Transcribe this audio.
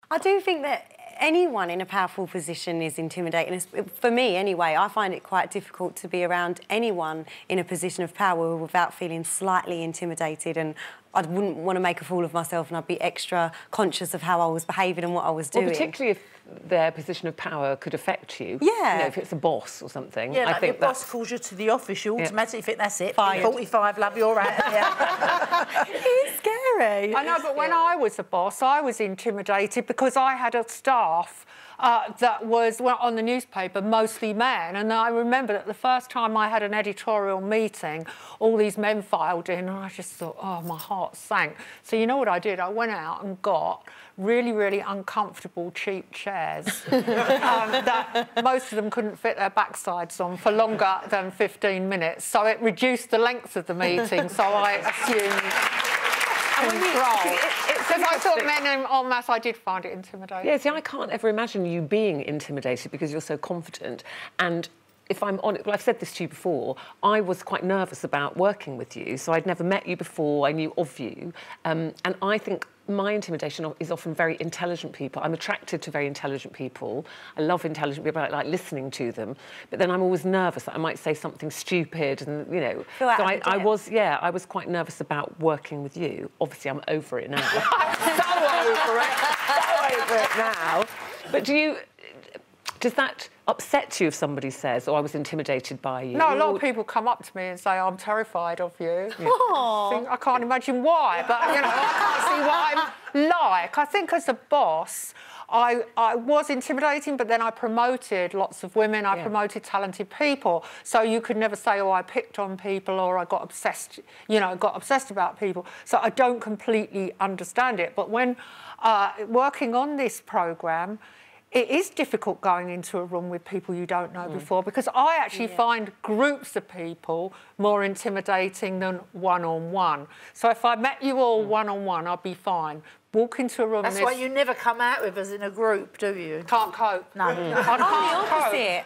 I do think that anyone in a powerful position is intimidating. For me, anyway, I find it quite difficult to be around anyone in a position of power without feeling slightly intimidated, and I wouldn't want to make a fool of myself, and I'd be extra conscious of how I was behaving and what I was doing. Well, particularly if their position of power could affect you. Yeah. You know, if it's a boss or something. Yeah, like I think your boss calls you to the office, you automatically think that's it. Fired. 45, love, you're out of here. It's scary. I know, but when I was a boss, I was intimidated because I had a staff that was on the newspaper, mostly men. And I remember that the first time I had an editorial meeting, all these men filed in, and I just thought, oh, my heart sank. So you know what I did? I went out and got really, really uncomfortable, cheap chairs that most of them couldn't fit their backsides on for longer than 15 minutes. So it reduced the length of the meeting, so I assumed control. Because I thought men en masse, I did find it intimidating. Yeah, see, I can't ever imagine you being intimidated because you're so confident. And if I'm honest, well, I've said this to you before, I was quite nervous about working with you, so I'd never met you before, I knew of you. And I think my intimidation is often very intelligent people. I'm attracted to very intelligent people. I love intelligent people, I like listening to them. But then I'm always nervous that I might say something stupid and, you know. So I was quite nervous about working with you. Obviously, I'm over it now. So over it now. But does that upset you if somebody says, oh, I was intimidated by you? No, a lot of people come up to me and say, I'm terrified of you. Yeah. I can't imagine why, but, you know, I can't see what I'm like. I think as a boss, I was intimidating, but then I promoted lots of women, I promoted talented people, so you could never say, oh, I picked on people or I got obsessed, you know, got obsessed about people. So I don't completely understand it. But when working on this programme, it is difficult going into a room with people you don't know before, because I actually find groups of people more intimidating than one-on-one. So if I met you all one-on-one, I'd be fine. Walk into a room... That's why you never come out with us in a group, do you? Can't cope. No. I can't cope.